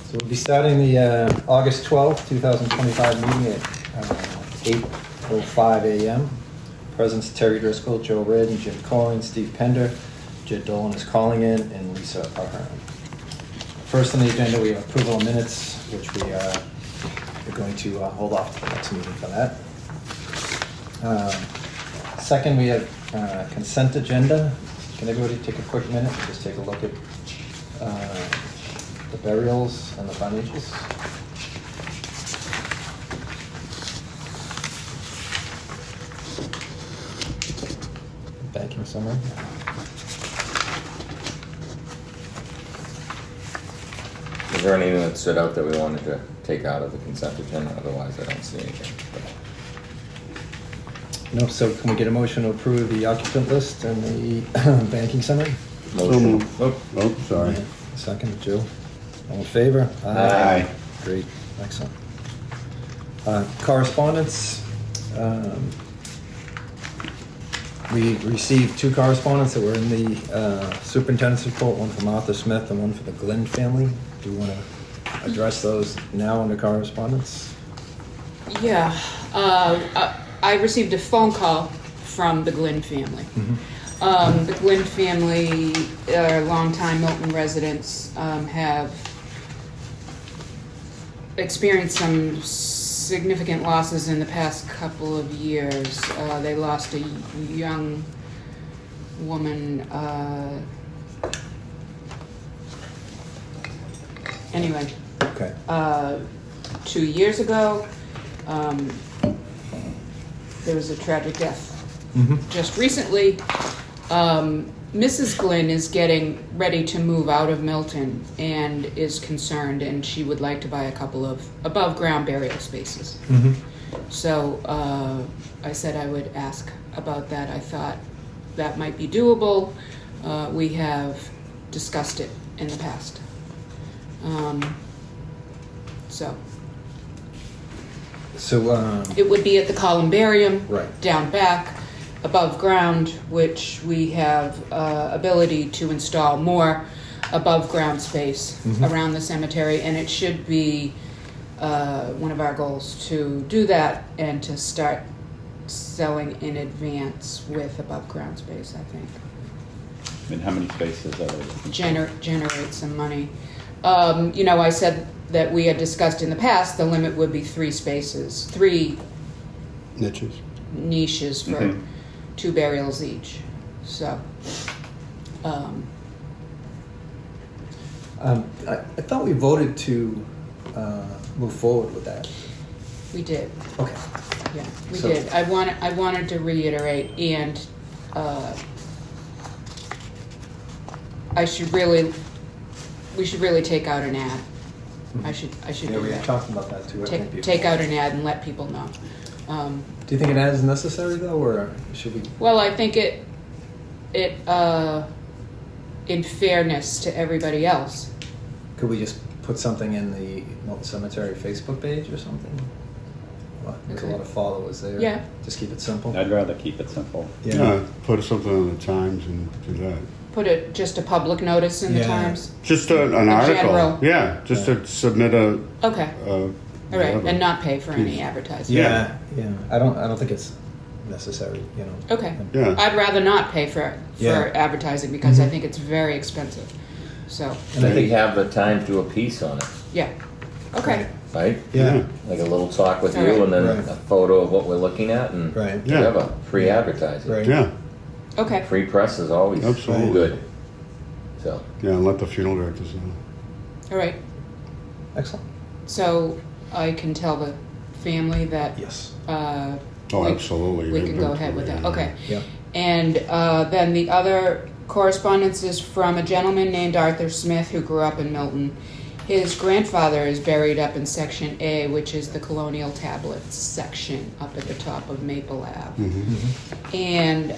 So we'll be starting the August 12th, 2025 meeting at 8:05 a.m. Presents Terry Driscoll, Joe Red, and Jim Coyne, Steve Pender. Jed Dolan is calling in, and Lisa Ahern. First on the agenda, we have approval of minutes, which we're going to hold off to the next meeting for that. Second, we have consent agenda. Can everybody take a quick minute and just take a look at the burials and the financials? Banking summary. Is there anything that stood out that we wanted to take out of the consent agenda? Otherwise, I don't see anything. No, so can we get a motion to approve the occupant list and the banking summary? Motion. Oh, sorry. Second, Joe. All in favor? Aye. Great, excellent. Correspondence. We received two correspondence that were in the superintendent's report, one from Arthur Smith and one for the Glenn family. Do you want to address those now under correspondence? Yeah, I received a phone call from the Glenn family. Mm-hmm. The Glenn family are longtime Milton residents, have experienced some significant losses in the past couple of years. They lost a young woman, anyway, Okay. 2 years ago. There was a tragic death. Mm-hmm. Just recently, Mrs. Glenn is getting ready to move out of Milton and is concerned, and she would like to buy a couple of above-ground burial spaces. Mm-hmm. So I said I would ask about that. I thought that might be doable. We have discussed it in the past. So, It would be at the columbarium, right. down back, above ground, which we have ability to install more above ground space around the cemetery, and it should be one of our goals to do that and to start selling in advance with above ground space, I think. And how many spaces are they looking for? Generate some money. I said that we had discussed in the past, the limit would be 3 spaces, 3 niches for 2 burials each. So, I thought we voted to move forward with that. we did. Okay. Yeah, we So- did. I wanted to reiterate, and we should really take out an ad. I should Yeah, do we were that. talking about that too. I think people- Take out an ad and let people know. Do you think an ad is necessary though, or should we? Well, I think it in fairness to everybody else. Could we just put something in the Milton Cemetery Facebook page or something? What? There's a lot of followers there. Yeah. Just keep it simple. I'd rather keep it simple. Yeah, put something on the Times and do that. Put just a public notice in the Yeah. Times. Just an article. general. Yeah, just to submit a. Okay. All right, whatever. and not pay for any advertising. Yeah. I don't think it's necessary. Okay. Yeah. I'd rather not pay for Yeah. advertising because I think it's very expensive. So, And I Maybe think have the Times do a piece on it, yeah. Okay. right? Yeah. Like a little talk with All you right. and then Right. a photo of what we're looking at and Right. Yeah. whatever, free advertising. Right. Yeah, Okay. Free press is always Absolutely. good. So, yeah, and let the funeral directors know. All right. Excellent. So I can tell the family that Yes. Oh, we- absolutely. we can go ahead with that. Okay. Yep. And then the other correspondence is from a gentleman named Arthur Smith who grew up in Milton. His grandfather is buried up in Section A, which is the colonial tablets section up at the top of Maple Ave. And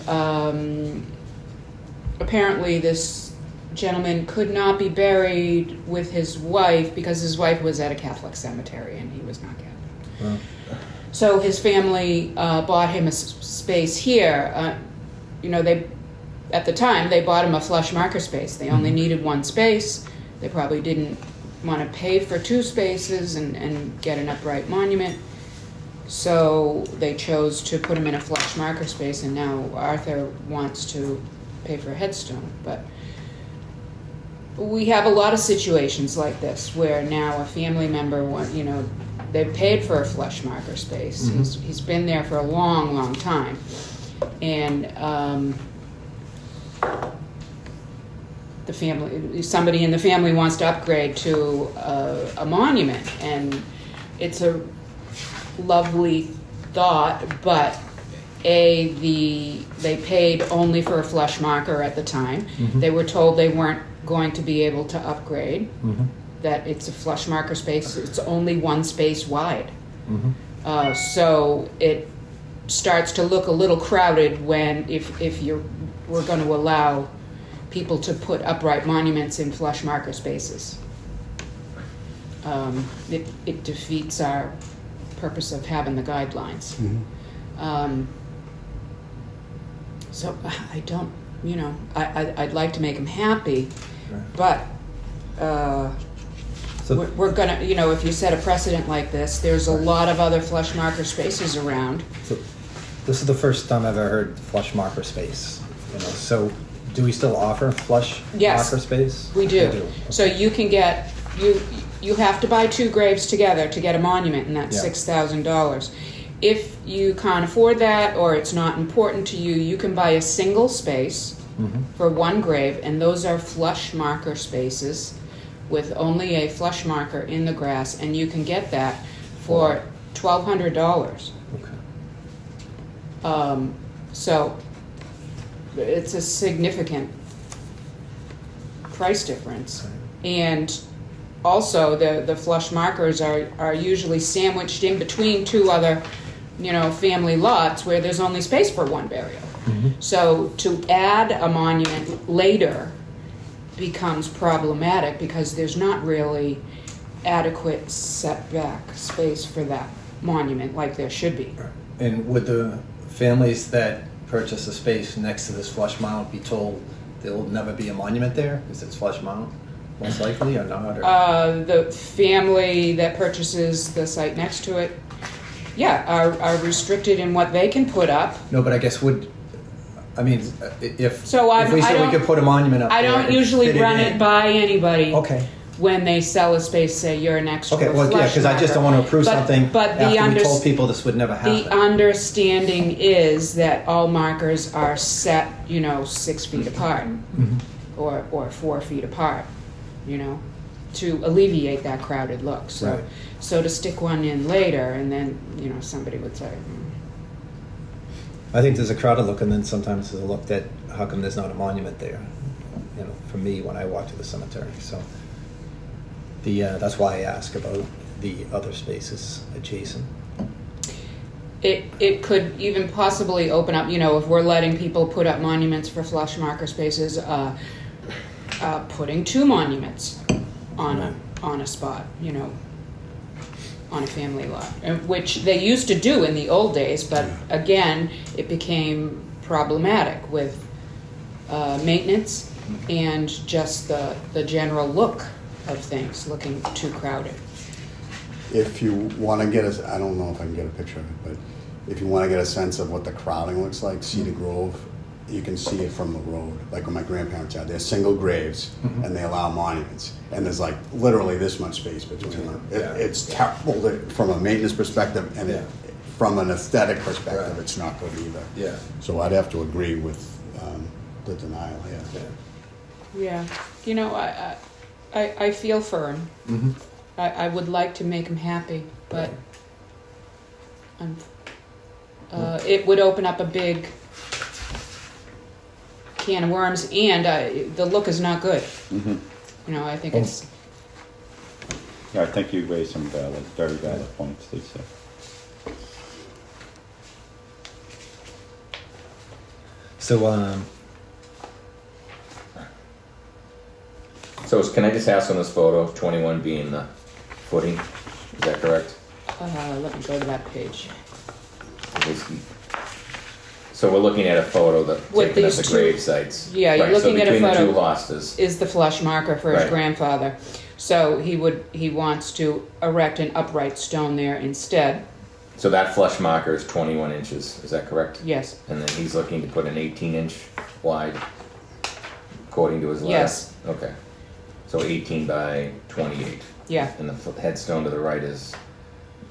apparently this gentleman could not be buried with his wife because his wife was at a Catholic cemetery and he was not Catholic. Well, So his family bought him a space here. They at the time they bought him a flush marker space. They only needed one space. They probably didn't want to pay for 2 spaces and get an upright monument. So they chose to put him in a flush marker space, and now Arthur wants to pay for a headstone. But we have a lot of situations like this where now a family member, they've paid for a flush marker space. Mhm. He's been there for a long, long time. And somebody in the family wants to upgrade to a monument, and it's a lovely thought, but they paid only for a flush marker at the time. Mhm. They were told they weren't going to be able to upgrade, Mhm. that it's a flush marker space, it's only 1 space wide. Mhm. So it starts to look a little crowded if we're going to allow people to put upright monuments in flush marker spaces. It defeats our purpose of having the guidelines. So I don't, I'd like to make them happy, Right. but So, we're gonna, if you set a precedent like this, there's a lot of other flush marker spaces around. so this is the first time I've ever heard flush marker space. So do we still offer flush Yes, marker space? We do. So you can get, you have to buy 2 graves together to get a monument, and that's Yeah. $6,000. If you can't afford that, or it's not important to you, you can buy a single space Mhm. for 1 grave, and those are flush marker spaces with only a flush marker in the grass, and you can get that for $1,200. Okay. So it's a significant price difference. And also the flush markers are usually sandwiched in between 2 other, family lots where there's only space for 1 burial. Mhm. So to add a monument later becomes problematic because there's not really adequate setback space for that monument like there should be. And would the families that purchase a space next to this flush mount be told there will never be a monument there because it's flush mount, most likely, or not? Or? The family that purchases the site next to it, are restricted in what they can put up. No, but I guess if So if we I said we don't- could put a monument up I there don't and usually fit run in. it by anybody Okay. when they sell a space, say you're next to Okay, a well, flush yeah, because I just don't marker. want to approve But- something but the after we under- told people this would never happen. The understanding is that all markers are set, 6 feet apart, Mhm. or 4 feet apart, to alleviate that crowded look. So, Right. so to stick one in later, and then, somebody would say, I think there's a crowded look, and then sometimes there's a look that, how come there's not a monument there? For me, when I walk to the cemetery. So that's why I ask about the other spaces adjacent. It could even possibly open up, if we're letting people put up monuments for flush marker spaces, putting 2 monuments on a spot, on a family lot, which they used to do in the old days, but again, it became problematic with maintenance and just the general look of things, looking too crowded. If you want to get I don't know if I can get a picture of it, but if you want to get a sense of what the crowding looks like, Cedar Grove, you can see it from the road. Like when my grandparents are, they're single graves, and they allow monuments, and there's like literally this much space between them. Yeah. It's terrible from a maintenance perspective, and from an aesthetic perspective, Right. it's not good either. Yeah. So I'd have to agree with the denial. Yeah. Yeah, I feel for him. Mm-hmm. I would like to make him happy, but it would open up a big can of worms, and the look is not good. I think it's... Yeah, I think you raised some very valid points, Lisa. So can I just ask on this photo, 21 being the footing, is that correct? let me go to that page. So we're looking at a photo that With taken at these the two- grave sites. Yeah, you're Right, looking so at a between photo. the 2 hostas. Is the flush marker for his Right. grandfather. So he wants to erect an upright stone there instead. So that flush marker is 21 inches, is that correct? Yes. And then he's looking to put an 18-inch wide, according to his letter? Yes. Okay. So 18 by 28. Yeah. And the headstone to the right is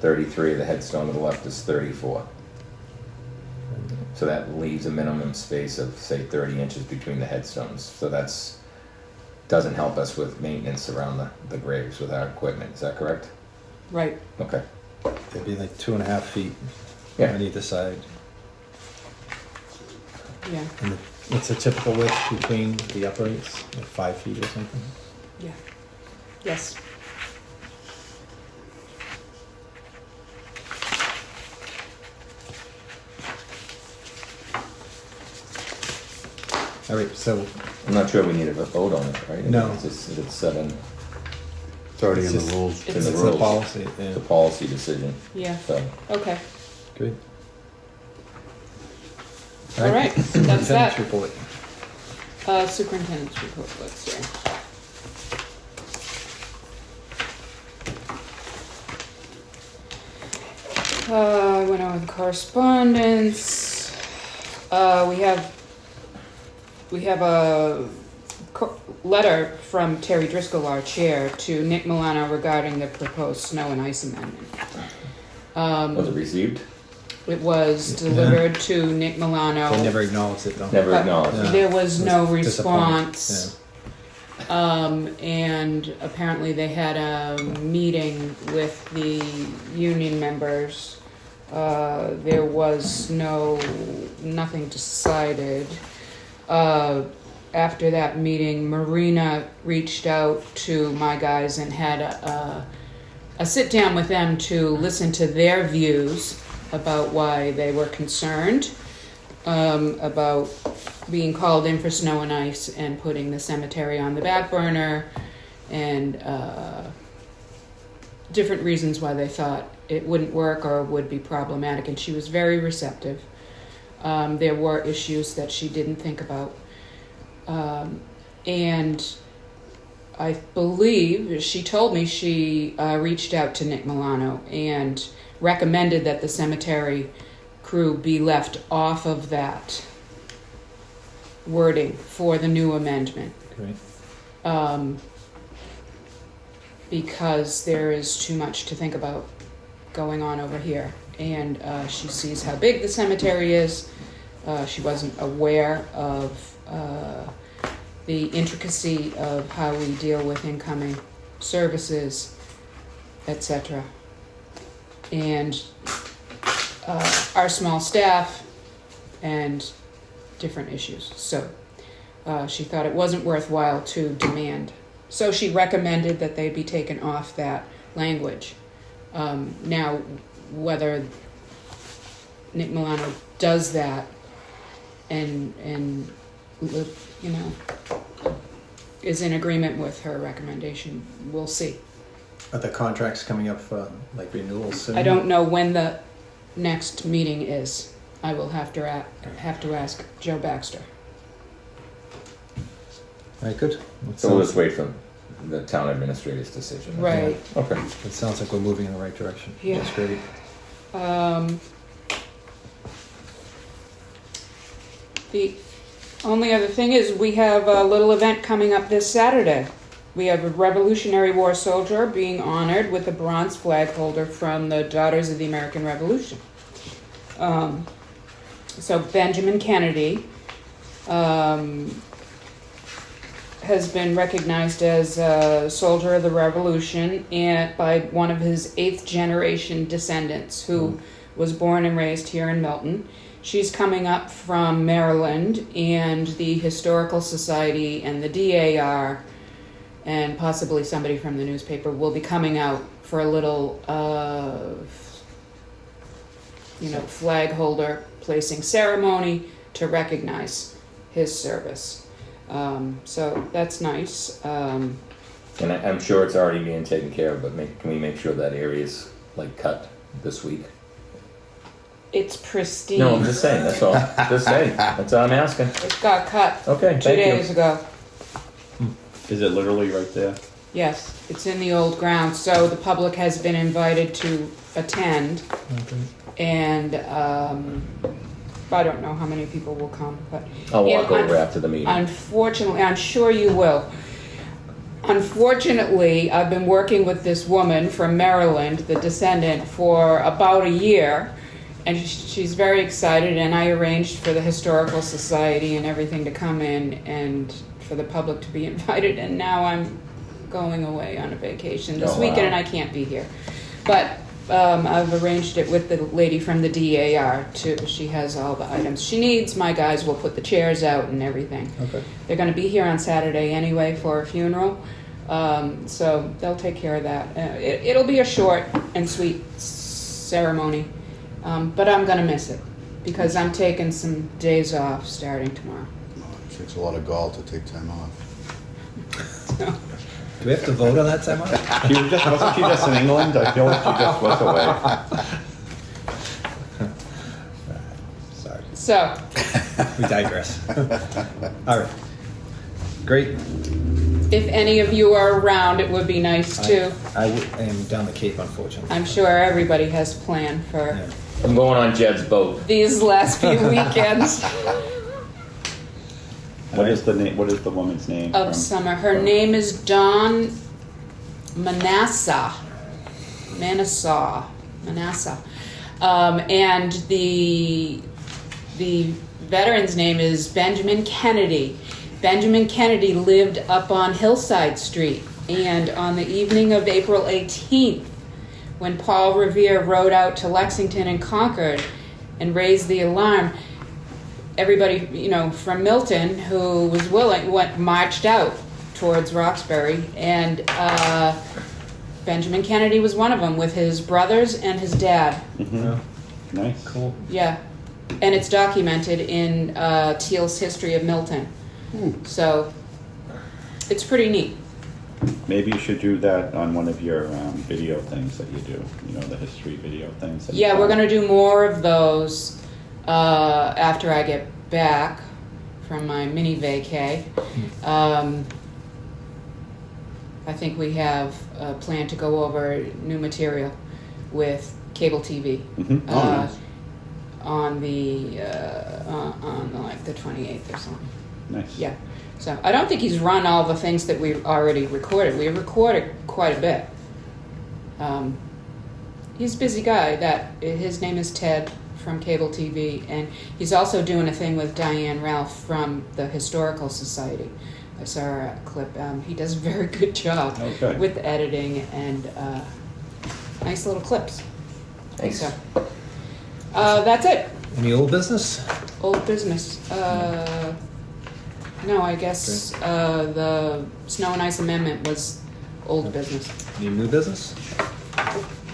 33, the headstone to the left is 34. So that leaves a minimum space of, say, 30 inches between the headstones. So doesn't help us with maintenance around the graves with our equipment, is that correct? Right. Okay. It'd be like 2.5 feet Yeah. on either side. Yeah. And what's the typical width between the uprights? Like 5 feet or something? Yeah. Yes. All right, so I'm not sure we need a vote on it, right? No. It's 7, It's already It's in just- the rules. in it's the the rules. policy. Yeah. It's a policy decision, Yeah. so. Okay. Good. All right. That's Superintendent's that. report. Superintendent's report. Let's see. I went over the correspondence. We have a letter from Terry Driscoll, our chair, to Nick Milano regarding the proposed snow and ice amendment. Was it received? It was delivered to Nick Milano. They never acknowledged it though. Never But acknowledged. Yeah. There was no It's disappointing. response. And apparently they had a meeting with the union members. There was nothing decided. After that meeting, Marina reached out to my guys and had a sit down with them to listen to their views about why they were concerned about being called in for snow and ice and putting the cemetery on the back burner, and different reasons why they thought it wouldn't work or would be problematic. And she was very receptive. There were issues that she didn't think about. And I believe she told me she reached out to Nick Milano and recommended that the cemetery crew be left off of that wording for the new amendment. Great. Because there is too much to think about going on over here. And she sees how big the cemetery is. She wasn't aware of the intricacy of how we deal with incoming services, etc. And our small staff and different issues. So she thought it wasn't worthwhile to demand. So she recommended that they be taken off that language. Now, whether Nick Milano does that and you know, is in agreement with her recommendation, we'll see. Are the contracts coming up for like renewals soon? I don't know when the next meeting is. I will have to ask Joe Baxter. All right, good. So we'll just wait for the town administrator's decision. Right. Okay. It sounds like we're moving in the right direction. Yeah. That's great. The only other thing is we have a little event coming up this Saturday. We have a Revolutionary War soldier being honored with a bronze flag holder from the Daughters of the American Revolution. So Benjamin Kennedy has been recognized as a soldier of the Revolution and by one of his 8th generation descendants who was born and raised here in Milton. She's coming up from Maryland, and the Historical Society and the DAR and possibly somebody from the newspaper will be coming out for a little flag holder placing ceremony to recognize his service. So that's nice. And I'm sure it's already being taken care of, but can we make sure that area's like cut this week? It's pristine. No, I'm just saying, that's all. Just saying, that's all I'm asking. It got cut Okay, 2 thank days you. ago. Is it literally right there? Yes, it's in the old grounds, so the public has been invited to attend, Okay. and I don't know how many people will come, but. I'll Yeah, walk over after the meeting. Unfortunately, I'm sure you will. Unfortunately, I've been working with this woman from Maryland, the descendant, for about a year, and she's very excited, and I arranged for the Historical Society and everything to come in and for the public to be invited, and now I'm going away on a vacation this Oh, wow. weekend, and I can't be here. But I've arranged it with the lady from the DAR. She has all the items she needs. My guys will put the chairs out and everything. Okay. They're going to be here on Saturday anyway for a funeral, so they'll take care of that. It'll be a short and sweet ceremony, but I'm going to miss it because I'm taking some days off starting tomorrow. It takes a lot of gall to take time off. So, Do we have to vote on that time off? Wasn't she just in England? I feel like she just was away. Sorry. so We digress. All right. Great. if any of you are around, it would be nice too. I am down the Cape, unfortunately. I'm sure everybody has planned for Yeah. I'm going on Jed's boat. these last few weekends What is the name? What is the woman's name? of summer. Her name is Dawn Manasseh. And the veteran's name is Benjamin Kennedy. Benjamin Kennedy lived up on Hillside Street, and on the evening of April 18th, when Paul Revere rode out to Lexington and Concord and raised the alarm, everybody, from Milton who was willing marched out towards Roxbury, and Benjamin Kennedy was one of them with his brothers and his dad. Yeah. Nice. Cool. Yeah, and it's documented in Teal's History of Milton. So it's pretty neat. Maybe you should do that on one of your video things that you do. The history video things. That you Yeah, we're do. going to do more of those after I get back from my mini vacay. I think we have a plan to go over new material with cable TV Mhm. nice. on the like the 28th or something. Nice. Yeah. So I don't think he's run all the things that we've already recorded. We recorded quite a bit. He's a busy guy. His name is Ted from cable TV, and he's also doing a thing with Diane Ralph from the Historical Society. I saw a clip. He does a very good job Okay. with the editing and nice little clips. Thanks. So, that's it. Any old business? Old business. No, I guess the snow and ice amendment was old business. Any new business?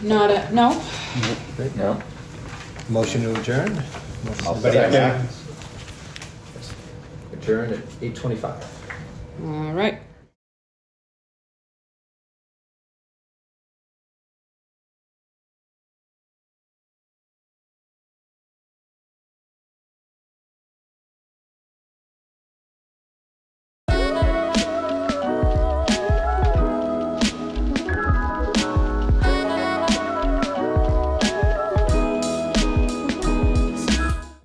No. No? Motion to adjourn? I'll Anybody have second. any? Adjourn at 8:25. All right.